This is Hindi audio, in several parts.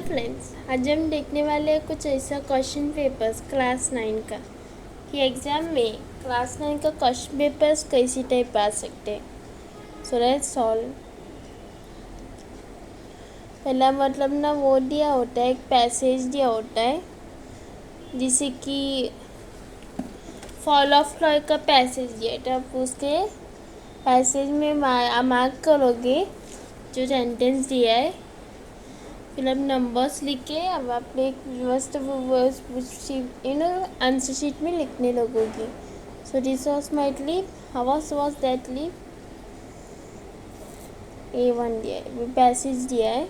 फ्रेंड्स, आज हम देखने वाले हैं कुछ ऐसा क्वेश्चन पेपर्स क्लास 9 का कि एग्ज़ाम में क्लास 9 का क्वेश्चन पेपर्स कैसी टाइप आ सकते हैं। So let's solve. पहला मतलब ना वो दिया होता है, एक पैसेज दिया होता है जिसे कि फॉल ऑफ लॉ का पैसेज दिया है, तो आप उसके पैसेज में मार्क करोगे जो सेंटेंस दिया है, फिर अब नंबर्स लिख के अब आप एक मस्त आंसर शीट में लिखने लगोगे। So this was my leave, how was that leave. A1 दिया है, पैसेज दिया है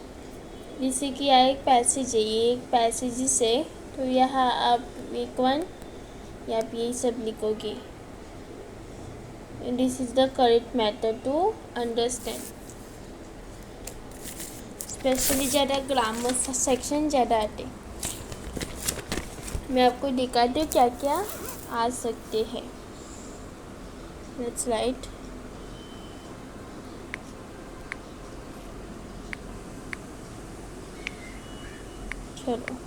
जिससे कि यह एक पैसेज है, ये एक पैसेज से, तो यहाँ आप A1 या आप यही सब लिखोगे। This is the correct method to understand. Specially ज़्यादा ग्रामर सेक्शन ज़्यादा आते। मैं आपको दिखाती हूँ क्या क्या आ सकते हैं। Let's write. चलो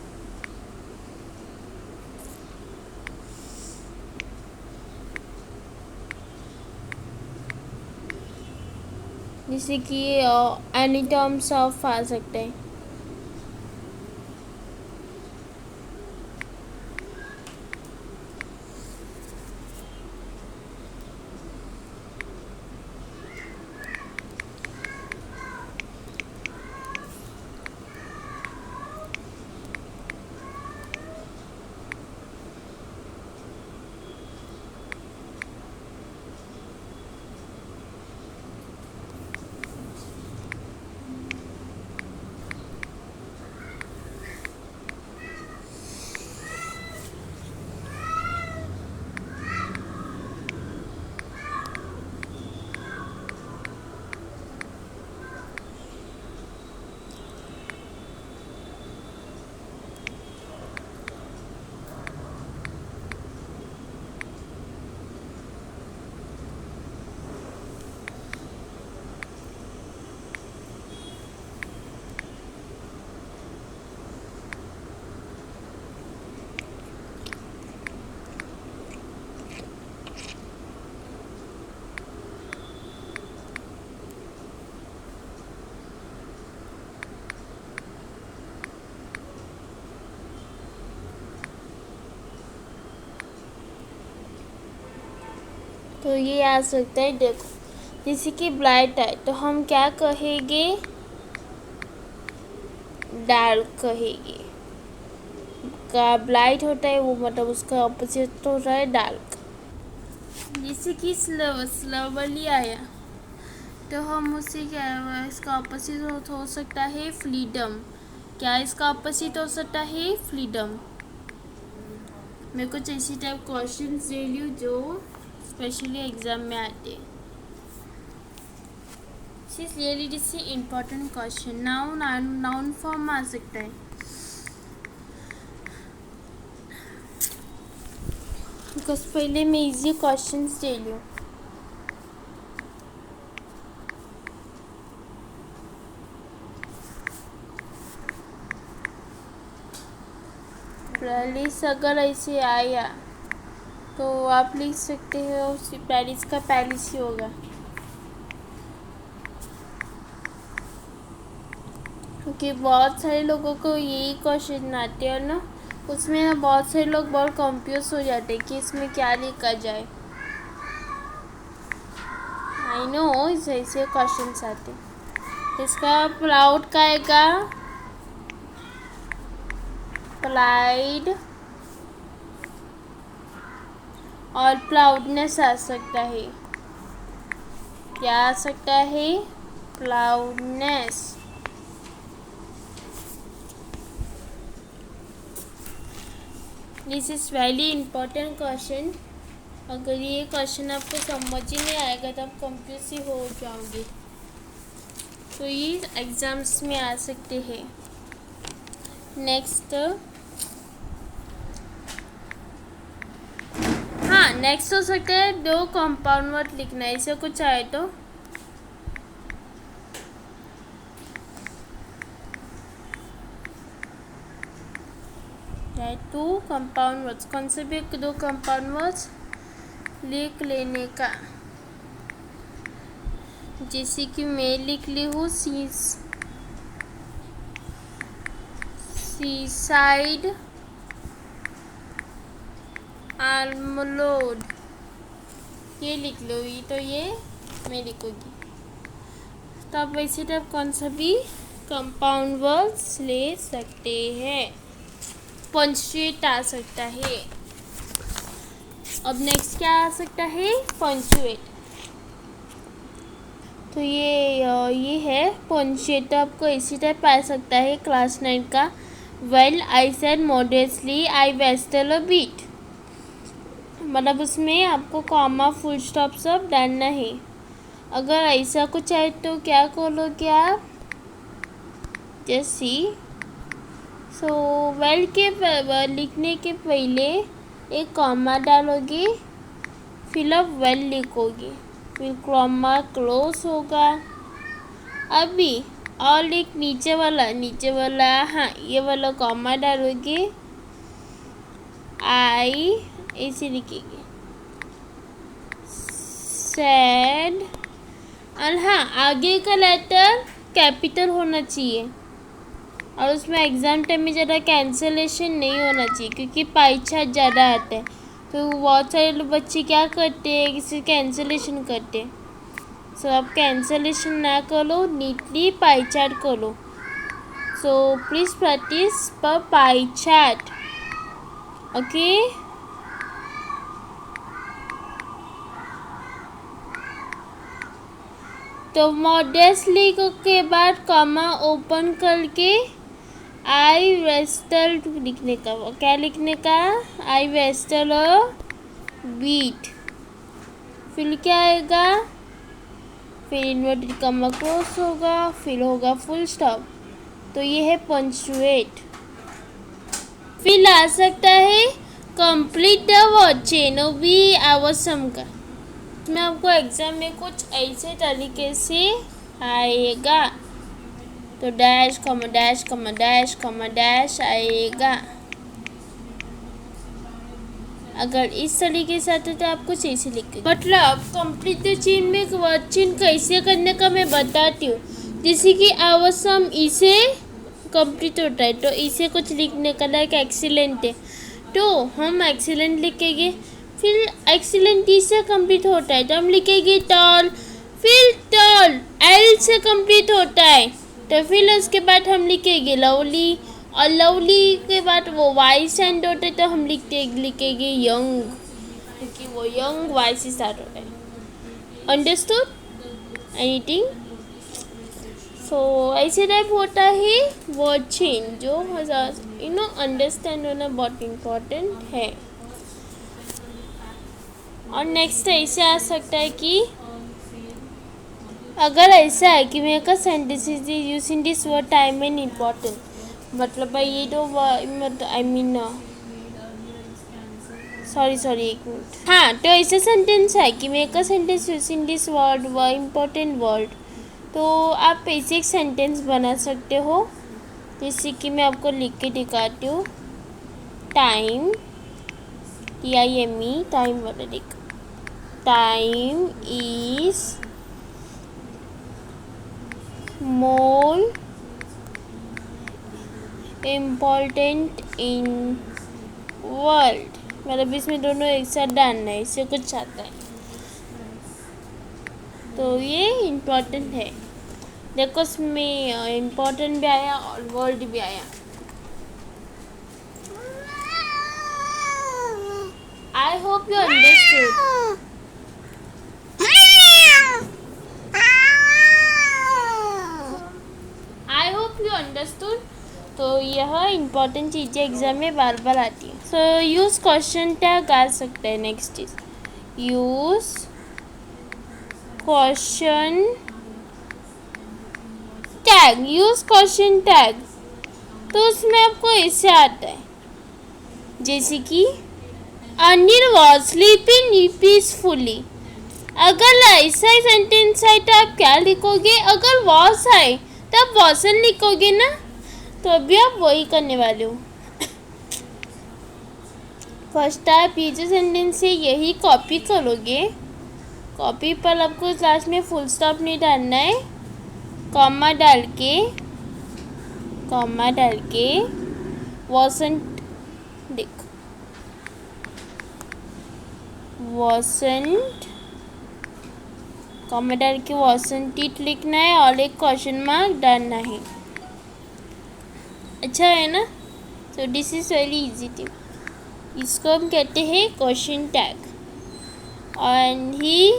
जैसे कि एनी टर्म्स ऑफ आ सकते हैं। तो ये आ सकता है, देखो जैसे कि ब्लाइट है तो हम क्या कहेंगे, डार्क कहेंगे। का ब्लाइट होता है वो मतलब उसका ऑपोजिट होता है डार्क। जैसे कि स्लोवली आया तो हम उससे क्या, इसका ऑपोजिट हो सकता है फ्रीडम। क्या इसका ऑपोजिट हो सकता है फ्रीडम। मैं कुछ ऐसी टाइप क्वेश्चंस दे रही हूँ जो स्पेशली एग्जाम में आते हैं। This really this important question. Noun form आ सकता है। बिकॉज पहले मैं इजी क्वेश्चंस दे रही हूँ। पैरिस अगर ऐसे आया तो आप लिख सकते हो पैरिस का पैरिस ही होगा, क्योंकि बहुत सारे लोगों को यही क्वेश्चन आते हैं ना, उसमें ना बहुत सारे लोग बहुत कंफ्यूज हो जाते हैं कि इसमें क्या लिखा जाए। आई नो ऐसे क्वेश्चन आते। इसका प्राउड का आएगा प्राइड और प्राउडनेस आ सकता है। क्या आ सकता है, proudness. This is very important question. अगर ये क्वेश्चन आपको समझ ही नहीं आएगा तो आप कंफ्यूज ही हो जाओगे। तो ये एग्जाम्स में आ सकते हैं। नेक्स्ट, हाँ नेक्स्ट हो सकता है दो कंपाउंड वर्ड लिखना है, ऐसा कुछ आए तो सकता है। 2 कंपाउंड वर्ड्स, कौन से भी 2 कंपाउंड वर्ड्स लिख लेने का। जैसे कि मैं लिख ली हूँ सीसाइड आलमलोड, ये लिख लो। ये तो ये मैं लिखूँगी। तो आप वैसे तो आप कौन सा भी कंपाउंड वर्ड्स ले सकते हैं, पंचुएट आ सकता है। अब नेक्स्ट क्या आ सकता है, पंचुएट। तो ये है पंचुएट। तो आपको इसी टाइप आ सकता है क्लास 9 का। Well I said modestly I wrestled a bit, मतलब उसमें आपको कॉमा फुल स्टॉप सब डालना है। अगर ऐसा कुछ है तो क्या करोगे आप, जैसी सो वेल के लिखने के पहले एक कॉमा डालोगे, फिर आप वेल लिखोगे, फिर कॉमा क्लोज होगा। अभी और एक नीचे वाला हाँ ये वाला कॉमा डालोगे, आई ऐसे लिखेंगे सैड, और हाँ आगे का लेटर कैपिटल होना चाहिए, और उसमें एग्ज़ाम टाइम में ज़्यादा कैंसलेशन नहीं होना चाहिए, क्योंकि पाई चार्ट ज़्यादा आते हैं। तो बहुत सारे बच्चे क्या करते हैं, किसी कैंसलेशन करते हैं। सो आप कैंसलेशन ना करो, नीटली पाई चार्ट करो। सो प्लीज़ प्रैक्टिस पर पाई चार्ट, ओके। तो मॉडेस्टली के बाद कॉमा ओपन करके आई वेस्टल लिखने का, क्या लिखने का, आई वेस्टल बीट। फिर क्या आएगा, फिर इन्वर्टेड कॉमा क्लोज होगा, फिर होगा फुल स्टॉप। तो ये है पंचुएट। फिर आ सकता है कंप्लीट द वर्ड चेन, वो भी आवश्यम का। मैं आपको एग्जाम में कुछ ऐसे तरीके से आएगा, तो dash comma dash comma dash comma dash आएगा। अगर इस तरीके से आता है तो आप कुछ ऐसे लिखेंगे। मतलब कंप्लीट द चेन में वर्ड चेन कैसे करने का मैं बताती हूँ। जैसे कि आवश्यम इसे कंप्लीट होता है, तो इसे कुछ लिखने का लाइक एक्सीलेंट है, तो हम एक्सीलेंट लिखेंगे। फिर एक्सीलेंट टी से कंप्लीट होता है तो हम लिखेंगे टॉल, फिर टॉल एल से कंप्लीट होता है तो फिर उसके बाद हम लिखेंगे लवली, और लवली के बाद वो वाई सेंड होता है तो हम लिखेंगे यंग, क्योंकि वो यंग वाई से स्टार्ट होता है। Understood anything? सो ऐसे टाइप होता है वर्ड चेन, जो अंडरस्टैंड होना बहुत इम्पोर्टेंट है। और नेक्स्ट ऐसे आ सकता है कि अगर ऐसा है कि मेरे का sentence is use in this word time and important, मतलब ये तो आई मीन सॉरी एक मिनट, हाँ तो ऐसा सेंटेंस है कि मेरे का sentence use in this word व इम्पोर्टेंट वर्ड, तो आप ऐसे एक सेंटेंस बना सकते हो। जैसे कि मैं आपको लिख के दिखाती हूँ, टाइम TIME टाइम वाला लिख, time is more important in world, मतलब इसमें दोनों एक साथ डालना है, इससे कुछ आता है तो ये इम्पोर्टेंट है। देखो इसमें इम्पोर्टेंट भी आया और वर्ल्ड भी आया। I hope you understood. I hope you understood. तो यह इम्पोर्टेंट चीज़ें एग्जाम में बार बार आती है। सो यूज़ क्वेश्चन टैग आ सकता है। नेक्स्ट चीज़ use question tag, use question tag, तो उसमें आपको ऐसे आता है जैसे कि अनिल वॉज स्लीपिंग पीसफुली। अगर ऐसा ही सेंटेंस है तो आप क्या लिखोगे, अगर वॉज है तो आप वॉसन लिखोगे ना, तो अभी आप वही करने वाले हो। फर्स्ट आप ये जो सेंटेंस है यही कॉपी करोगे। कॉपी पर आपको लास्ट में फुल स्टॉप नहीं डालना है, कॉमा डाल के wasn't, देख wasn't, कॉमा डाल के wasn't it लिखना है और एक क्वेश्चन मार्क डालना है। अच्छा है ना? So this is very easy thing. इसको हम कहते हैं question tag. And he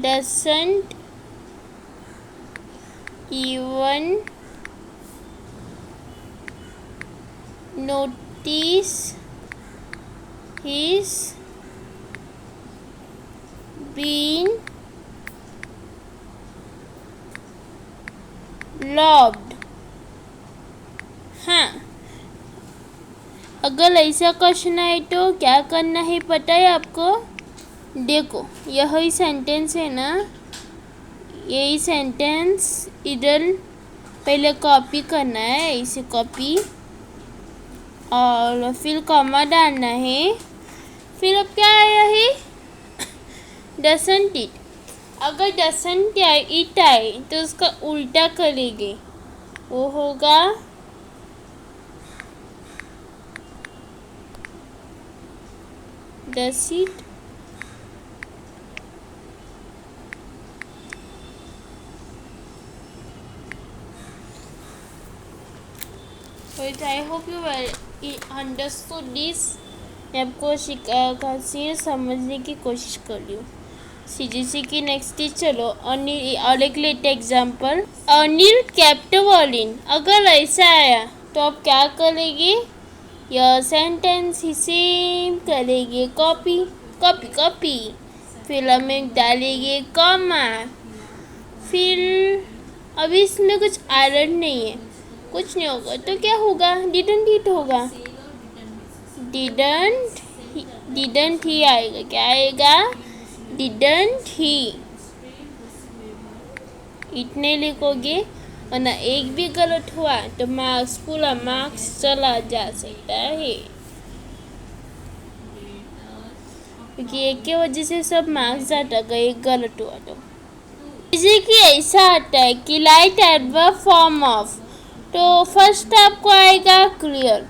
doesn't even notice he's been robbed। हाँ, अगर ऐसा क्वेश्चन आए तो क्या करना है पता है आपको? देखो यही सेंटेंस है ना, यही सेंटेंस इधर पहले कॉपी करना है, इसे कॉपी और फिर कॉमा डालना है। फिर अब क्या आया है? Doesn't it. अगर डजंट इट आए तो उसका उल्टा करेंगे, वो होगा does it. I hope you understood this। मैं आपको समझने की कोशिश कर रही हूँ। CGC की नेक्स्ट चलो अनिल और एक लेट एग्जाम्पल। अनिल केप्ट वॉलिन। अगर ऐसा आया तो आप क्या करेंगे? यह सेंटेंस ही सेम करेंगे, कॉपी। फिर हमें डालेंगे कॉमा। फिर अभी इसमें कुछ एरर नहीं है, कुछ नहीं होगा तो क्या होगा? डिडंट इट होगा। डिडंट ही आएगा। क्या आएगा? Didn't he. इतने लिखोगे और ना एक भी गलत हुआ तो मार्क्स, पूरा मार्क्स चला जा सकता है, क्योंकि एक के वजह से सब मार्क्स जाता है, एक गलत हुआ तो। किसी की ऐसा आता है कि लाइट एडवर्ब फॉर्म ऑफ, तो फर्स्ट आपको आएगा क्लियर।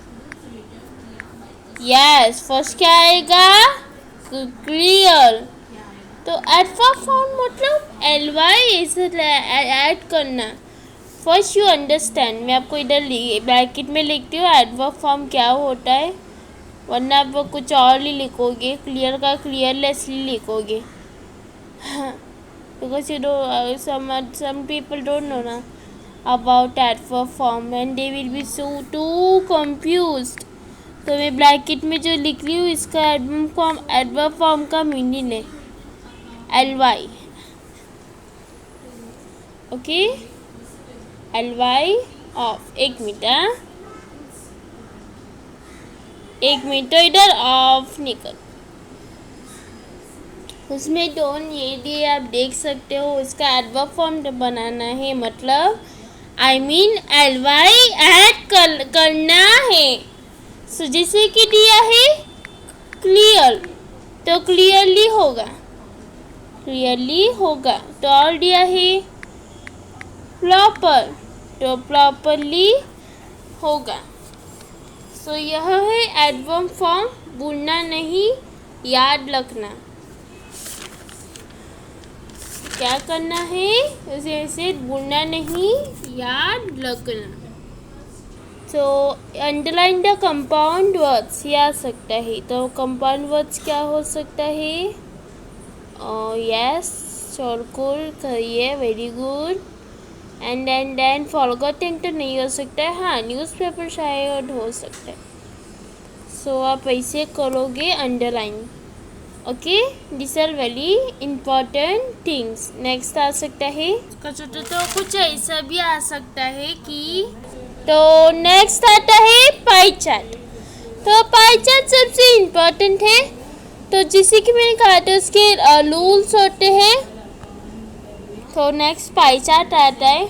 यस, फर्स्ट क्या आएगा? क्लियर। तो एडवर्ब फॉर्म मतलब ly ऐसे ऐड करना। First you understand. मैं आपको इधर ब्रैकेट में लिखती हूँ एडवर्ब फॉर्म क्या होता है, वरना आप वो कुछ और ही लिखोगे, क्लियर का क्लियरलेसली लिखोगे। Because you know some people don't know ना about adverb form and they will be so too confused। तो मैं ब्रैकेट में जो लिख रही हूँ इसका एडवर्ब फॉर्म का मीनिंग है ly। Okay, ly of. एक मिनट तो इधर ऑफ निकल। उसमें डोंट ये दिए आप देख सकते हो। इसका एडवर्ब फॉर्म बनाना है, मतलब ly ऐड करना है। सो जैसे कि दिया है क्लियर तो क्लियरली होगा। तो और दिया है प्रॉपर तो प्रॉपरली होगा। सो यह है एडवर्ब फॉर्म। भूलना नहीं, याद रखना। क्या करना है? ऐसे भूलना नहीं, याद रखना। तो अंडरलाइन द कंपाउंड वर्ड्स ये आ सकता है। तो कंपाउंड वर्ड्स क्या हो सकता है? यस, सर्कुल करिए, वेरी गुड। एंड फॉरगॉटन तो नहीं हो सकता है। हाँ, न्यूज़पेपर शायद हो सकता है। सो आप ऐसे करोगे underline. Okay, this are very important things. Next आ सकता है तो कुछ ऐसा भी आ सकता है कि, तो नेक्स्ट आता है पाई चार्ट। तो पाई चार्ट सबसे इम्पोर्टेंट है। तो जैसे कि मैंने कहा था उसके रूल्स होते हैं। तो नेक्स्ट पाई चार्ट आता है।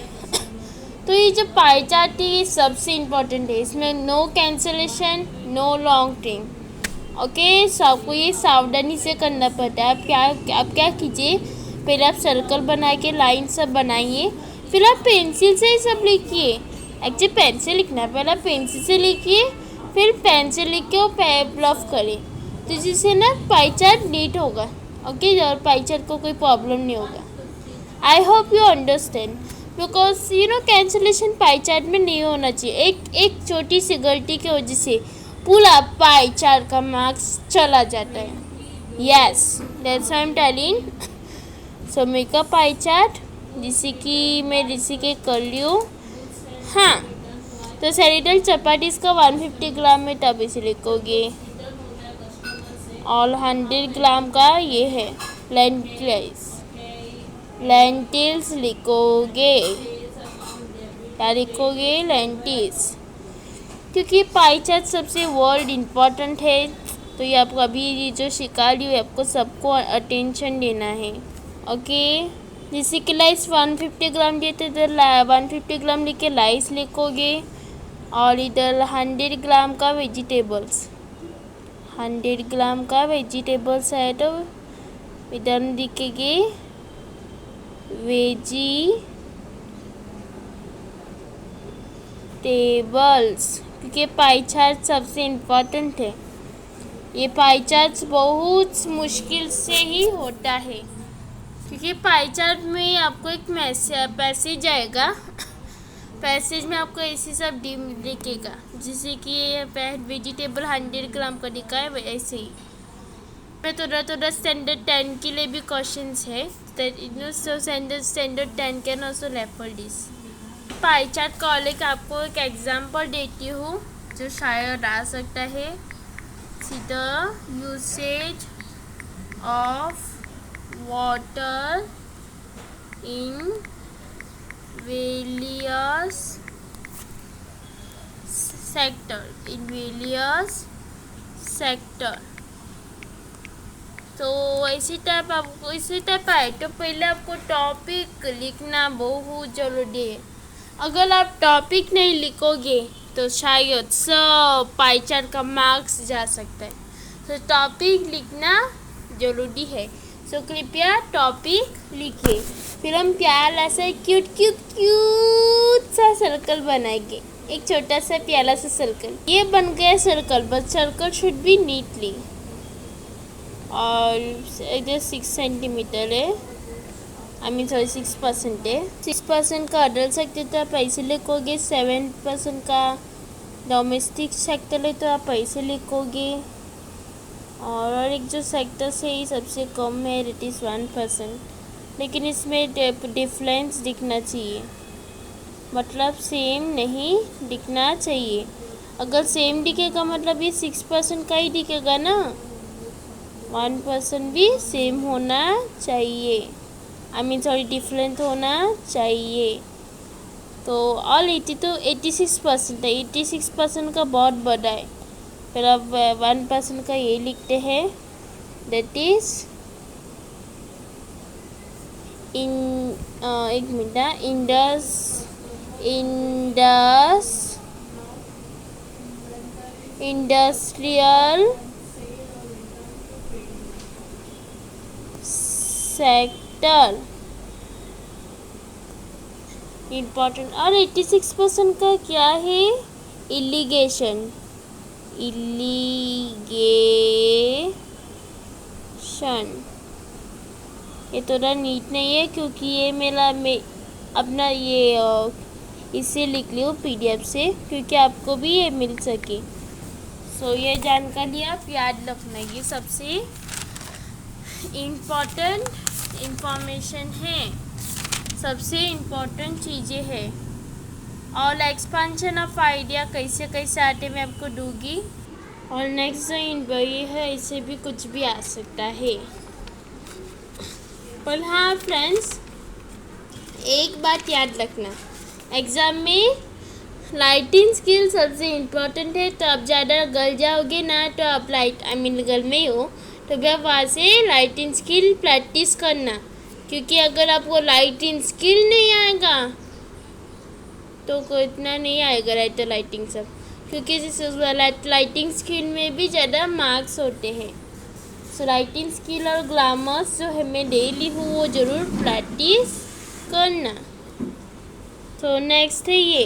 तो ये जो पाई चार्ट है ये सबसे इम्पोर्टेंट है, इसमें no cancellation, no long term. Okay, सबको ये सावधानी से करना पड़ता है। आप क्या कीजिए, पहले आप सर्कल बना के लाइन सब बनाइए, फिर आप पेंसिल से ही सब लिखिए। एक्चुअली पेन से लिखना है, पहले पेंसिल से लिखिए, फिर पेन से लिख के वो रफ करें, तो जिससे ना पाई चार्ट नीट होगा। ओके, और पाई चार्ट को कोई प्रॉब्लम नहीं होगा। I hope you understand, because you know cancellation pie chart में नहीं होना चाहिए। एक छोटी सी गलती की वजह से पूरा पाई चार्ट का मार्क्स चला जाता है। Yes, that's I am telling. So make a pie chart, जिसे कि मैं जिसे के कर ली हूँ। हाँ, तो सैलिडल चपाटीज का 150 ग्राम में तब इसे लिखोगे, और 100 ग्राम का ये है लेंटिल्स लिखोगे। क्या लिखोगे? लेंटिल्स, क्योंकि पाई चार्ट सबसे वर्ड इम्पॉर्टेंट है। तो ये आपको अभी जो सिखा रही हूँ आपको सबको अटेंशन देना है। ओके, जैसे कि लाइस 150 ग्राम देते तो 150 ग्राम लिख के लाइस लिखोगे, और इधर 100 ग्राम का वेजिटेबल्स, 100 ग्राम का वेजिटेबल्स है तो इधर लिखेंगे वेजिटेबल्स, क्योंकि पाई चार्ट सबसे इम्पोर्टेंट है। ये पाई चार्ट बहुत मुश्किल से ही होता है, क्योंकि पाई चार्ट में आपको एक पैसेज आएगा, पैसेज में आपको ऐसे सब लिखेगा, जैसे कि वेजिटेबल 100 ग्राम का लिखा है ऐसे ही। मैं थोड़ा स्टैंडर्ड 10 के लिए भी क्वेश्चंस है, so standard 10 can also refer this. Pie chart को लेकर आपको एक एग्जांपल देती हूँ जो शायद आ सकता है। सीधा usage of water in various sector, तो इसी टाइप आए तो पहले आपको टॉपिक लिखना बहुत ज़रूरी है। अगर आप टॉपिक नहीं लिखोगे तो शायद सब पाई चार्ट का मार्क्स जा सकता है। तो टॉपिक लिखना ज़रूरी है। सो कृपया टॉपिक लिखिए, फिर हम प्यारा सा क्यूट सा सर्कल बनाएंगे, एक छोटा सा प्यारा सा सर्कल। ये बन गया circle, but circle should be neatly, और इधर 6 सेंटीमीटर है, 6% है। 6% का अडल्ट सेक्टर तो आप ऐसे लिखोगे, 7% का डोमेस्टिक सेक्टर है तो आप ऐसे लिखोगे, और एक जो सेक्टर से ही सबसे कम है इट इज़ 1%, लेकिन इसमें डिफरेंस दिखना चाहिए, मतलब सेम नहीं दिखना चाहिए। अगर सेम दिखेगा मतलब ये 6% का ही दिखेगा ना, 1% भी सेम होना चाहिए, डिफरेंट होना चाहिए। तो ऑल 86% है, 86% का बहुत बड़ा है, फिर अब 1% का ये लिखते हैं, that is industrial sector important. और 86% का क्या है? इरिगेशन, ये थोड़ा नीट नहीं है क्योंकि ये अपना ये इससे लिख लियो PDF से, क्योंकि आपको भी ये मिल सके। सो ये जानकारी आप याद रखना, ये सबसे इम्पोर्टेंट इंफॉर्मेशन है, सबसे इम्पोर्टेंट चीज़ें हैं। और एक्सपेंशन ऑफ आइडिया कैसे कैसे आते मैं आपको दूंगी, और नेक्स्ट जो ये है इससे भी कुछ भी आ सकता है। पर हाँ फ्रेंड्स, एक बात याद रखना, एग्ज़ाम में राइटिंग स्किल सबसे इम्पोर्टेंट है। तो आप ज़्यादा गल जाओगे ना तो आप गल में हो तो भी आप वहाँ से राइटिंग स्किल प्रैक्टिस करना, क्योंकि अगर आपको राइटिंग स्किल नहीं आएगा तो कोई इतना नहीं आएगा राइटर राइटिंग सब, क्योंकि राइटिंग स्किल में भी ज़्यादा मार्क्स होते हैं। सो राइटिंग स्किल और ग्रामर्स जो है मैं डेली हूँ वो ज़रूर प्रैक्टिस करना। तो नेक्स्ट है ये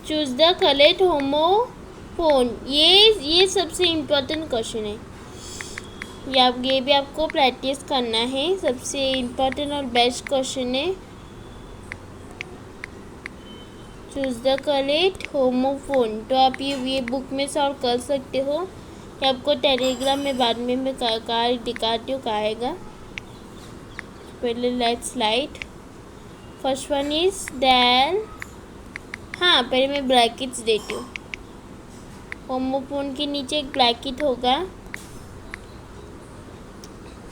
चूज द करेक्ट होमोफोन। ये सबसे इम्पोर्टेंट क्वेश्चन है। ये भी आपको प्रैक्टिस करना है। सबसे इम्पोर्टेंट और बेस्ट क्वेश्चन है। Choose the correct homophone. तो आप ये बुक में सॉल्व कर सकते हो, या आपको टेलीग्राम में बाद में मैं दिखाती हूँ कहाँ आएगा। पहले let's write. First one is then, हाँ पहले मैं ब्रैकेट्स देती हूँ। होमोफोन के नीचे एक ब्रैकेट होगा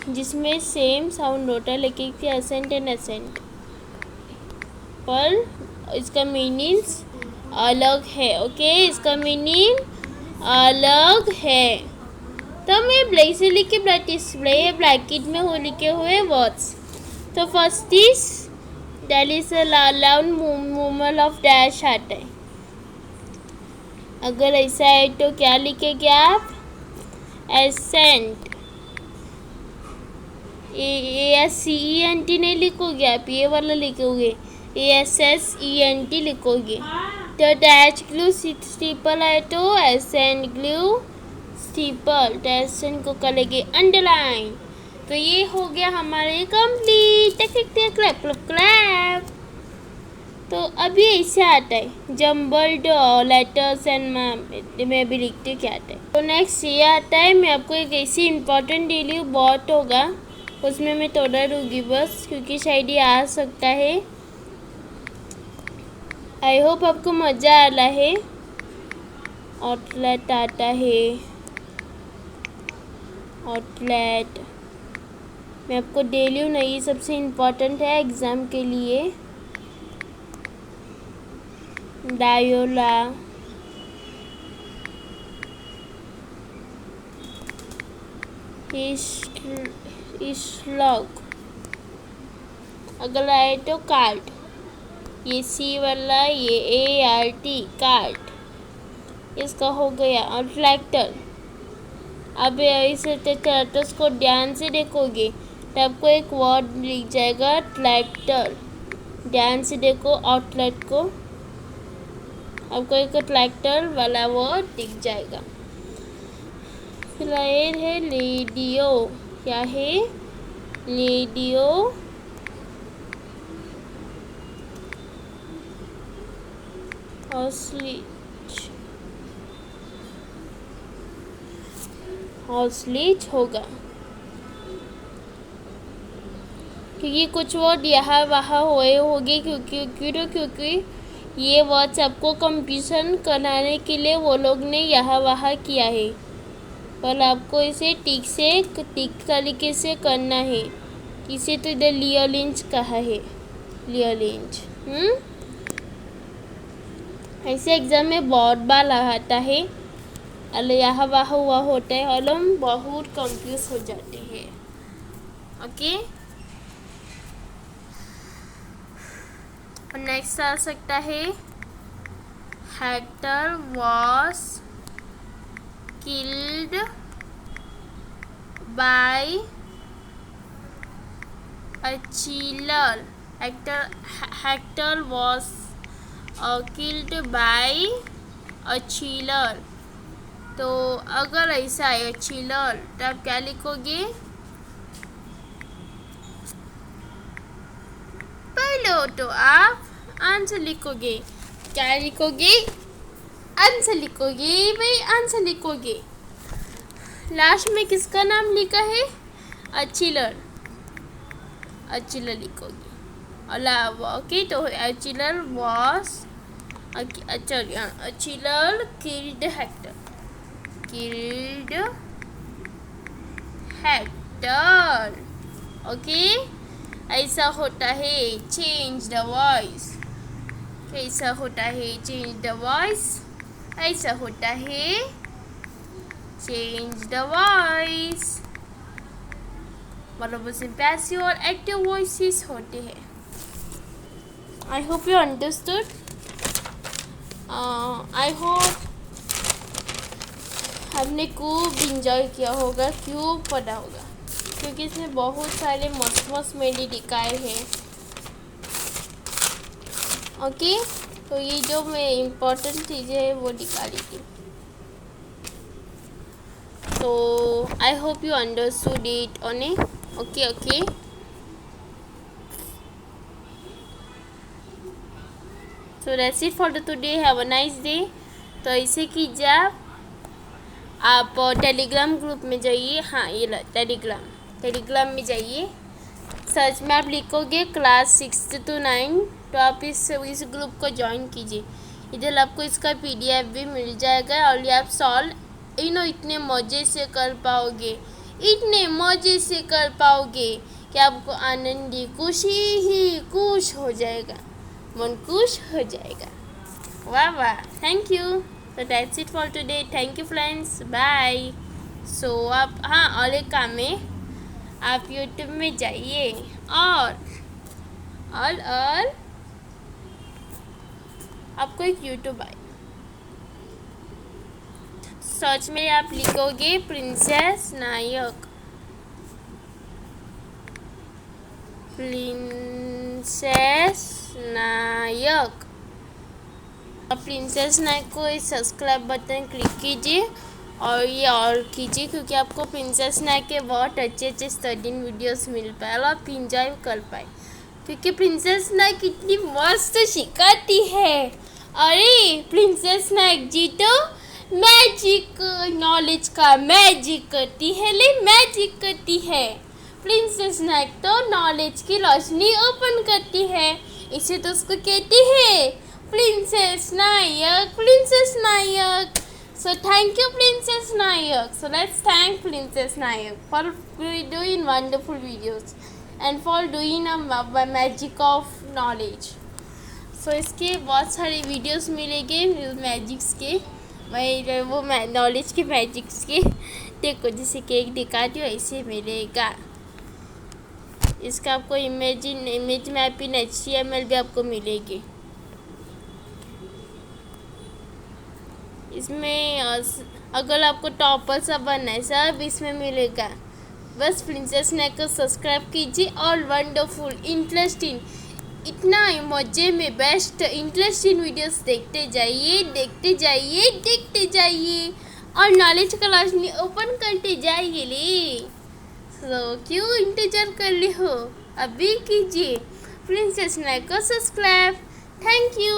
जिसमें सेम साउंड होता है, लेकिन एसेंट एंड एसेंट, पर इसका मीनिंग्स अलग है। ओके, इसका मीनिंग अलग है। तो मैं ब्लैक से लिख के ब्रैकेट में हो लिखे हुए वर्ड्स। तो first is that is loud movement of dash आता है। अगर ऐसा है तो क्या लिखेंगे आप? एसेंट। ASCENT नहीं लिखोगे आप, ये वाला लिखोगे ASSENT लिखोगे। तो डैश ग्लू स्टीपल है तो एसेंट ग्लू स्टीपल, तो एसेंट को करेंगे अंडरलाइन। तो ये हो गया हमारे कंप्लीट। क्लैप। तो अभी ऐसे आता है जम्बल्ड लेटर्स एंड मैं भी लिखते क्या आता है। तो नेक्स्ट ये आता है, मैं आपको एक ऐसी इम्पोर्टेंट डेली बहुत होगा उसमें मैं तोड़ा दूँगी बस, क्योंकि शायद ये आ सकता है। आई होप आपको मज़ा आ रहा है। आउटलेट आता है, आउटलेट मैं आपको डेली हूँ नहीं, सबसे इम्पोर्टेंट है एग्ज़ाम के लिए। डायोला, इश्लॉग, अगर आए तो कार्ड, ये सी वाला ये ART कार्ड, इसका हो गया। और ट्रैक्टर, अब इस ट्रैक्टर्स को ध्यान से देखोगे तो आपको एक वर्ड लिख जाएगा ट्रैक्टर। ध्यान से देखो आउटलेट को, आपको एक ट्रैक्टर वाला वर्ड दिख जाएगा। फिर है रेडियो, क्या है? रेडियो। हॉस्लिच होगा, क्योंकि कुछ वर्ड यहाँ वहाँ हुए होंगे, क्योंकि ये वर्ड्स आपको कंफ्यूजन कराने के लिए वो लोग ने यहाँ वहाँ किया है, पर आपको इसे ठीक तरीके से करना है। इसे तो इधर लियोलिंच कहा है, लियोलिंच। ऐसे एग्जाम में बहुत बार आता है, अरे यहाँ वहाँ हुआ होता है और हम बहुत कंफ्यूज हो जाते हैं। ओके, और नेक्स्ट आ सकता है Hector was killed by Achilles. Hector was killed by Achilles. तो अगर ऐसा है अचीलर, तो आप क्या लिखोगे? पहले तो आप आंसर लिखोगे। क्या लिखोगे? आंसर लिखोगे भाई, आंसर लिखोगे। लास्ट में किसका नाम लिखा है? अचीलर, अचीलर लिखोगे। ओके, तो अचीलर वॉज, अच्छा Achilles killed Hector, killed Hector. Okay, ऐसा होता है चेंज द वॉइस। कैसा होता है चेंज द वॉइस? ऐसा होता है चेंज द वॉइस। मतलब उसमें पैसिव और एक्टिव वॉइसेस होते हैं। I hope you understood. I hope हमने खूब इंजॉय किया होगा, क्यों पढ़ा होगा, क्योंकि इसमें बहुत सारे मस्त मस्त मेले दिखाए हैं। ओके, तो ये जो मैं इम्पोर्टेंट चीज़ें हैं वो दिखा दी थी। So I hope you understood it, One. Okay. So that's it for the today. Have a nice day. तो ऐसे कीजिए आप टेलीग्राम ग्रुप में जाइए। हाँ, ये टेलीग्राम में जाइए। सर्च में आप लिखोगे क्लास 6 to 9, तो आप इस ग्रुप को ज्वाइन कीजिए। इधर आपको इसका PDF भी मिल जाएगा और ये आप सॉल्व इतने मज़े से कर पाओगे, कि आपको आनंदी खुश हो जाएगा, मन खुश हो जाएगा। वाह, थैंक यू। तो that's it for today. Thank you friends, bye. So आप और एक काम है, आप यूट्यूब में जाइए और आपको एक यूट्यूब आए, सर्च में आप लिखोगे प्रिंसेस नायक। प्रिंसेस नायक को इस सब्सक्राइब बटन क्लिक कीजिए और ये और कीजिए, क्योंकि आपको प्रिंसेस नायक के बहुत अच्छे स्टडिंग वीडियोस मिल पाए और आप इंजॉय कर पाए, क्योंकि प्रिंसेस नायक इतनी मस्त सिखाती है। अरे प्रिंसेस नायक जी तो मैजिक नॉलेज का मैजिक करती है। प्रिंसेस नायक तो नॉलेज की रोशनी ओपन करती है, इसे तो उसको कहती है प्रिंसेस नायक। So thank you Princess Nayak. So let's thank Princess Nayak for doing wonderful videos and for doing a magic of knowledge. So इसके बहुत सारे वीडियोस मिलेंगे मैजिक्स के, मैं वो नॉलेज के मैजिक्स के। देखो जैसे केक दिखाती हूँ ऐसे मिलेगा। इसका आपको इमेज मैपिंग HTML भी आपको मिलेगी। इसमें अगर आपको टॉपर सा बनना है सब इसमें मिलेगा। बस प्रिंसेस नायक को सब्सक्राइब कीजिए और वंडरफुल इंटरेस्टिंग इतना मज़े में बेस्ट इंटरेस्टिंग वीडियोस देखते जाइए और नॉलेज का रोशनी ओपन करते जाइए ले। तो क्यों इंतज़ार कर रहे हो, अभी कीजिए प्रिंसेस नायक को सब्सक्राइब। Thank you.